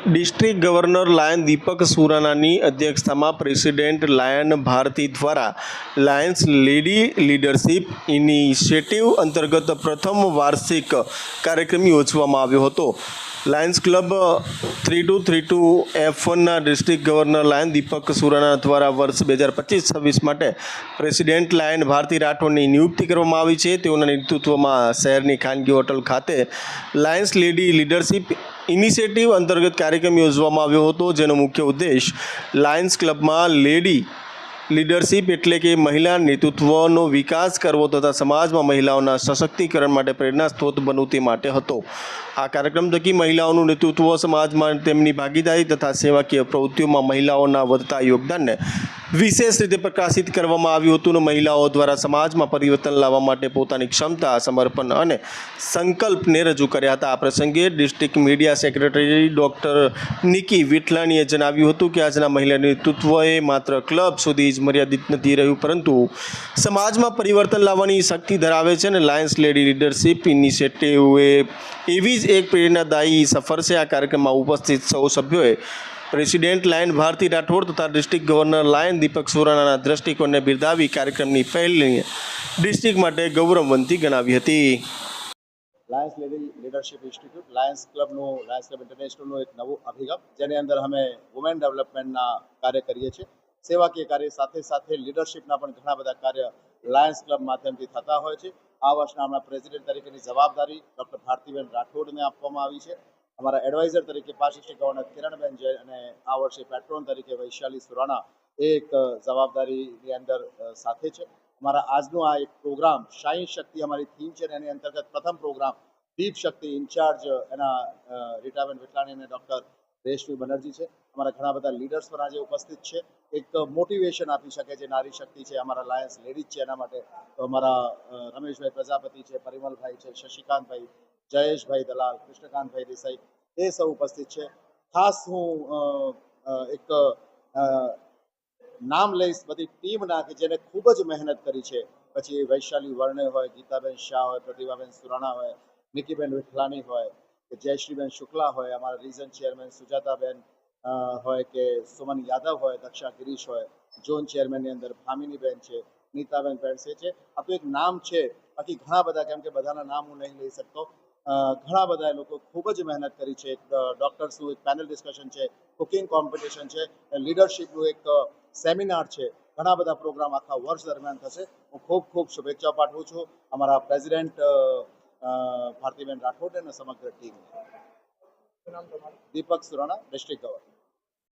District governor Lion દીપક સુરાનાની અધ્યક્ષતામાં president lion Bharati દ્વારા Lions lady leadership initiative અંતર્ગત પ્રથમ વાર્ષિક કાર્યક્રમ યોજવામાં આવ્યો હતો. લાયન્સ ક્લબ 3232 F1ના district governor Lion Deepak Surana દ્વારા વર્ષ 2025-26 માટે પ્રેસિડેન્ટ લાયન ભારતી રાઠોડની નિયુક્તિ કરવામાં આવી છે. તેઓના નેતૃત્વમાં શહેરની ખાનગી હોટલ ખાતે લાયન્સ લેડી લીડરશિપ ઇનિશિયેટિવ અંતર્ગત કાર્યક્રમ યોજવામાં આવ્યો હતો, જેનો મુખ્ય ઉદ્દેશ લાયન્સ ક્લબમાં લેડી લીડરશિપ એટલે કે મહિલા નેતૃત્વનો વિકાસ કરવો તથા સમાજમાં મહિલાઓના સશક્તિકરણ માટે પ્રેરણા સ્ત્રોત બનવું તે માટે હતો. આ કાર્યક્રમ થકી મહિલાઓનું નેતૃત્વ, સમાજમાં તેમની ભાગીદારી તથા સેવાકીય પ્રવૃત્તિઓમાં મહિલાઓના વધતા યોગદાનને વિશેષ રીતે પ્રકાશિત કરવામાં આવ્યું હતું અને મહિલાઓ દ્વારા સમાજમાં પરિવર્તન લાવવા માટે પોતાની ક્ષમતા, સમર્પણ અને સંકલ્પને રજૂ કર્યા હતા. આ પ્રસંગે district media secretary doctor Niki વિઠલાણીએ જણાવ્યું હતું કે આજના મહિલા નેતૃત્વએ માત્ર ક્લબ સુધી જ મર્યાદિત નથી રહ્યું, પરંતુ સમાજમાં પરિવર્તન લાવવાની શક્તિ ધરાવે છે અને લાયન્સ લેડી લીડરશિપ ઇનિશિયેટિવ એવી જ એક પ્રેરણાદાયી સફર છે. આ કાર્યક્રમમાં ઉપસ્થિત સૌ સભ્યોએ પ્રેસિડેન્ટ લાયન ભારતી રાઠોડ તથા ડિસ્ટ્રિક્ટ ગવર્નર લાયન દીપક સુરાનાના દ્રષ્ટિકોણને બિરદાવી કાર્યક્રમની પહેલને ડિસ્ટ્રિક્ટ માટે ગૌરવવંતી ગણાવી હતી. Lions lady leadership institute Lions ક્લબનું, લાયન્સ ક્લબ ઇન્ટરનેશનલનું એક નવું અભિગમ, જેની અંદર અમે વુમેન ડેવલપમેન્ટના કાર્ય કરીએ છીએ. સેવાકીય કાર્ય સાથે સાથે લીડરશિપના પણ ઘણા બધા કાર્ય લાયન્સ ક્લબ માધ્યમથી થતા હોય છે. આ વર્ષના હમણાં પ્રેસિડેન્ટ તરીકેની જવાબદારી ડૉક્ટર ભારતીબેન રાઠોડને આપવામાં આવી છે. અમારા એડવાઇઝર તરીકે પાર્ષદ ગવર્નર કિરણબેન જય અને આ વર્ષે પેટ્રોન તરીકે વૈશાલી સુરાણા એક જવાબદારીની અંદર સાથે છે. અમારા આજનો આ એક પ્રોગ્રામ શાહી શક્તિ અમારી થીમ છે અને એની અંતર્ગત પ્રથમ પ્રોગ્રામ દીપ શક્તિ ઇન્ચાર્જ એના રીટાબેન વિઠલાણી અને ડૉક્ટર રેશમી બેનર્જી છે. અમારા ઘણા બધા લીડર્સ પણ આજે ઉપસ્થિત છે. એક મોટિવેશન આપી શકે જે નારી શક્તિ છે, અમારા લાયન્સ લેડીઝ છે, એના માટે તો અમારા રમેશભાઈ પ્રજાપતિ છે, પરિમલભાઈ છે, શશિકાંતભાઈ, જયેશભાઈ દલાલ, કૃષ્ણકાંતભાઈ દેસાઈ, એ સૌ ઉપસ્થિત છે. ખાસ હું એક નામ લઈશ બધી ટીમના કે જેને ખૂબ જ મહેનત કરી છે. પછી વૈશાલી વર્ણે હોય, ગીતાબેન શાહ હોય, પ્રતિભાબેન સુરાણા હોય, નિકીબેન વિઠલાણી હોય, કે જયશ્રીબેન શુક્લા હોય, અમારા રીજન ચેરમેન સુજાતાબેન હોય, કે સુમન યાદવ હોય, દક્ષા ગિરીશ હોય, ઝોન ચેરમેનની અંદર ભામિનીબેન છે, નીતાબેન પેડસે છે. આ તો એક નામ છે, બાકી ઘણા બધા, કેમ કે બધાના નામ હું નહીં લઈ શકતો. ઘણા બધા લોકો ખૂબ જ મહેનત કરી છે. ડૉક્ટર્સનું એક પેનલ ડિસ્કશન છે, કુકિંગ કોમ્પિટિશન છે, લીડરશિપનું એક સેમિનાર છે. ઘણા બધા પ્રોગ્રામ આખા વર્ષ દરમિયાન થશે. હું ખૂબ ખૂબ શુભેચ્છાઓ પાઠવું છું અમારા પ્રેસિડેન્ટ ભારતીબેન રાઠોડ અને સમગ્ર ટીમને. દીપક સુરાણા, ડિસ્ટ્રિક્ટ ગવર્નર.